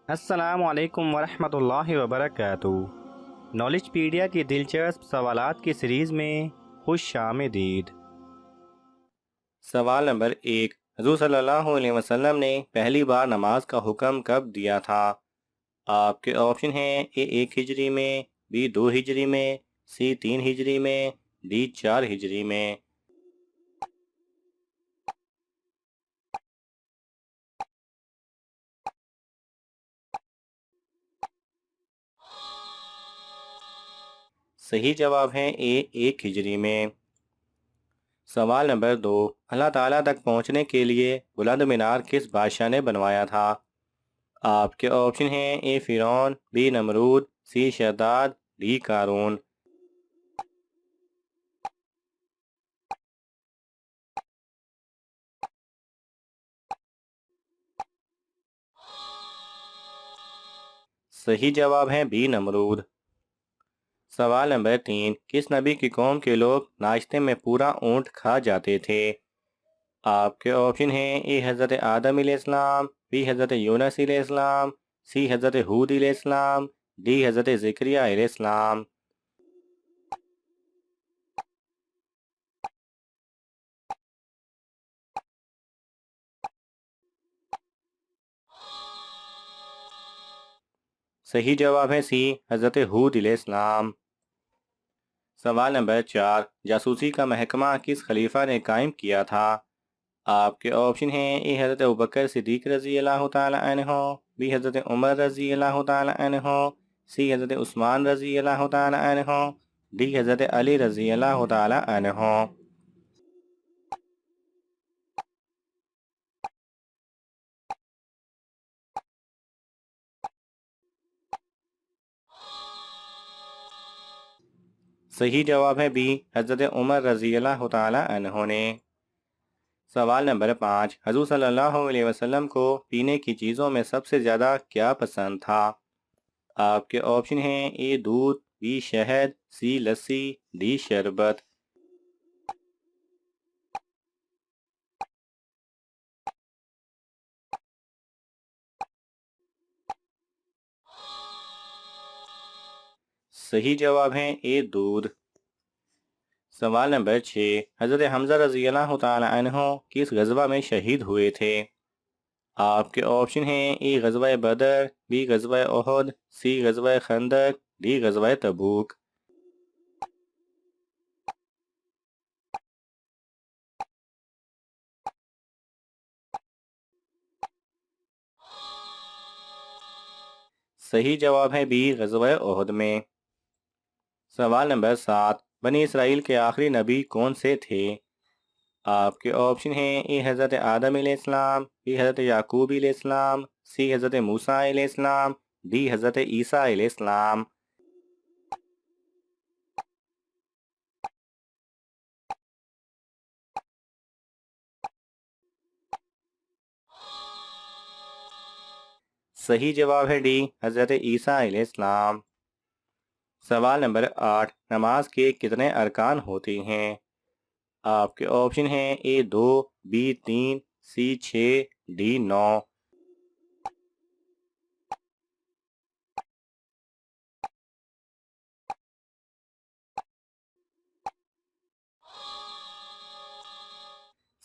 السلام علیکم ورحمۃ اللہ وبرکاتہ۔ نالج پیڈیا کی دلچسپ سوالات کی سیریز میں خوش آمدید۔ سوال نمبر 1، حضور صلی اللہ علیہ وسلم نے پہلی بار نماز کا حکم کب دیا تھا؟ آپ کے آپشن ہیں: اے 1 ہجری میں، بی 2 ہجری میں، سی 3 ہجری میں، ڈی 4 ہجری میں۔ صحیح جواب ہے اے 1 ہجری میں۔ سوال نمبر 2، اللہ تعالیٰ تک پہنچنے کے لیے بلند مینار کس بادشاہ نے بنوایا تھا؟ آپ کے آپشن ہیں: اے فرعون، be Nimrod, C Shaddad, D قارون۔ صحیح جواب ہے بی نمرود۔ سوال نمبر 3، کس نبی کی قوم کے لوگ ناشتے میں پورا اونٹ کھا جاتے تھے؟ آپ کے آپشن ہیں: اے حضرت آدم علیہ السلام، بی حضرت یونس علیہ السلام، سی حضرت ہود علیہ السلام، ڈی حضرت زکریا علیہ السلام۔ صحیح جواب ہے سی حضرت ہود علیہ السلام۔ سوال نمبر 4، جاسوسی کا محکمہ کس خلیفہ نے قائم کیا تھا؟ آپ کے آپشن ہیں: اے حضرت ابوبکر صدیق رضی اللہ تعالی عنہ، بی حضرت عمر رضی اللہ تعالی عنہ، سی حضرت عثمان رضی اللہ تعالی عنہ، ڈی حضرت علی رضی اللہ تعالی عنہ۔ صحیح جواب ہے بی حضرت عمر رضی اللہ تعالی عنہ نے۔ سوال نمبر 5، حضور صلی اللہ علیہ وسلم کو پینے کی چیزوں میں سب سے زیادہ کیا پسند تھا؟ آپ کے آپشن ہیں: اے دودھ، بی شہد، سی لسی، ڈی شربت۔ صحیح جواب ہے اے دودھ۔ سوال نمبر 6، حضرت حمزہ رضی اللہ تعالی عنہ کس غزوہ میں شہید ہوئے تھے؟ آپ کے آپشن ہیں: اے غزوہ بدر، بی غزوہ احد، سی غزوہ خندق، ڈی غزوہ تبوک۔ صحیح جواب ہے بی غزوہ احد میں۔ سوال نمبر 7، بنی اسرائیل کے آخری نبی کون سے تھے؟ آپ کے آپشن ہیں: اے حضرت آدم علیہ السلام، بی حضرت یعقوب علیہ السلام، سی حضرت موسیٰ علیہ السلام، ڈی حضرت عیسیٰ علیہ السلام۔ صحیح جواب ہے ڈی حضرت عیسیٰ علیہ السلام۔ سوال نمبر 8، نماز کے کتنے ارکان ہوتے ہیں؟ آپ کے آپشن ہیں: اے 2، بی 3، سی 6، ڈی 9۔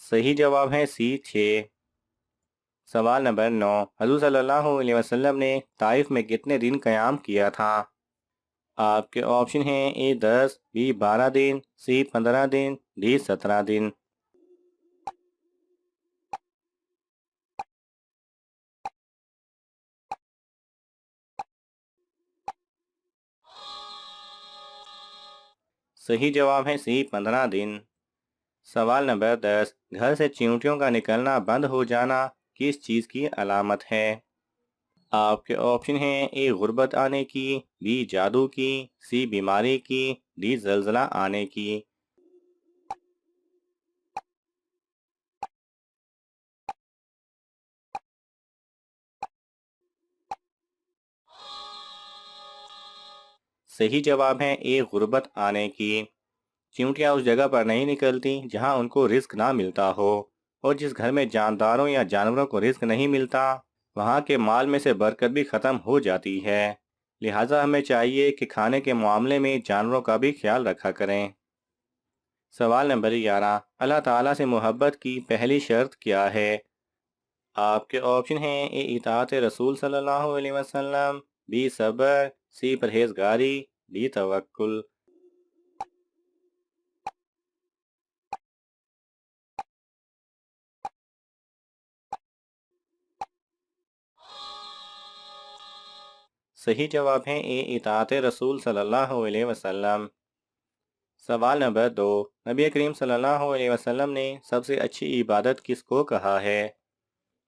صحیح جواب ہے سی 6۔ سوال نمبر 9، حضور صلی اللہ علیہ وسلم نے طائف میں کتنے دن قیام کیا تھا؟ آپ کے آپشن ہیں: اے 10، be 12 then, C 15 then, D 17 دن۔ صحیح جواب ہے سی 15 دن۔ سوال نمبر 10، گھر سے چیونٹیوں کا نکلنا بند ہو جانا کس چیز کی علامت ہے؟ آپ کے آپشن ہیں: اے غربت آنے کی، بی جادو کی، سی بیماری کی، ڈی زلزلہ آنے کی۔ صحیح جواب ہے اے غربت آنے کی۔ چیونٹیاں اس جگہ پر نہیں نکلتی جہاں ان کو رزق نہ ملتا ہو، اور جس گھر میں جانداروں یا جانوروں کو رزق نہیں ملتا وہاں کے مال میں سے برکت بھی ختم ہو جاتی ہے، لہٰذا ہمیں چاہیے کہ کھانے کے معاملے میں جانوروں کا بھی خیال رکھا کریں۔ سوال نمبر 11، اللہ تعالیٰ سے محبت کی پہلی شرط کیا ہے؟ آپ کے آپشن ہیں: اے اطاعت رسول صلی اللہ علیہ وسلم، بی صبر، سی پرہیزگاری، ڈی توکل۔ صحیح جواب ہے اے اطاعت رسول صلی اللہ علیہ وسلم۔ سوال نمبر 2، نبی کریم صلی اللہ علیہ وسلم نے سب سے اچھی عبادت کس کو کہا ہے؟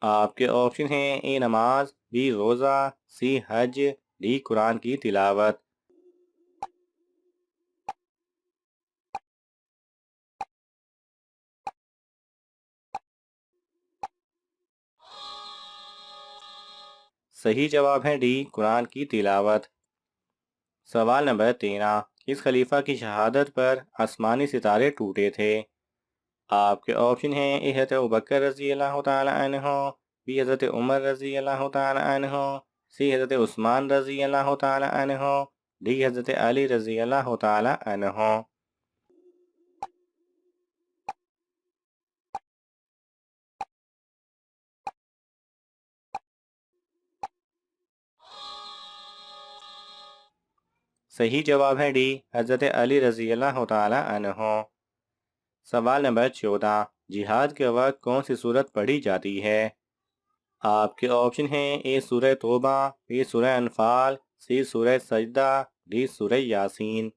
آپ کے آپشن ہیں: اے نماز، بی روزہ، سی حج، ڈی قرآن کی تلاوت۔ صحیح جواب ہے ڈی قرآن کی تلاوت۔ سوال نمبر 13، کس خلیفہ کی شہادت پر آسمانی ستارے ٹوٹے تھے؟ آپ کے آپشن ہیں: اے حضرت ابوبکر رضی اللہ تعالی عنہ، بی حضرت عمر رضی اللہ تعالی عنہ، سی حضرت عثمان رضی اللہ تعالی عنہ، ڈی حضرت علی رضی اللہ تعالی عنہ۔ صحیح جواب ہے ڈی حضرت علی رضی اللہ تعالی عنہ۔ سوال نمبر 14، جہاد کے وقت کون سی صورت پڑھی جاتی ہے؟ آپ کے آپشن ہیں: اے سورہ توبہ، بی سورہ انفال، سی سورہ سجدہ، ڈی سورہ یاسین۔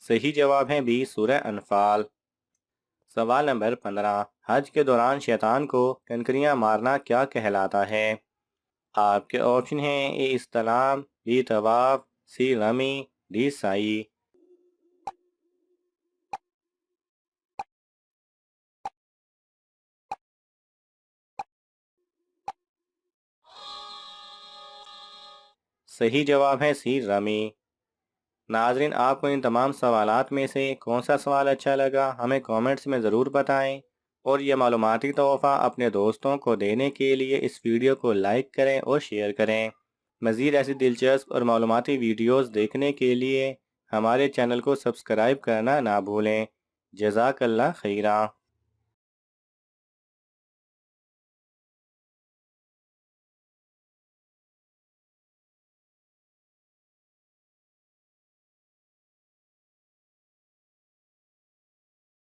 صحیح جواب ہے بی سورہ انفال۔ سوال نمبر 15، حج کے دوران شیطان کو کنکریاں مارنا کیا کہلاتا ہے؟ آپ کے آپشن ہیں: اے استلام، بی طواف، سی رمی، ڈی سائی۔ صحیح جواب ہے سی رمی۔ ناظرین، آپ کو ان تمام سوالات میں سے کون سا سوال اچھا لگا ہمیں کامنٹس میں ضرور بتائیں، اور یہ معلوماتی تحفہ اپنے دوستوں کو دینے کے لیے اس ویڈیو کو لائک کریں اور شیئر کریں۔ مزید ایسی دلچسپ اور معلوماتی ویڈیوز دیکھنے کے لیے ہمارے چینل کو سبسکرائب کرنا نہ بھولیں۔ جزاک اللہ خیرہ۔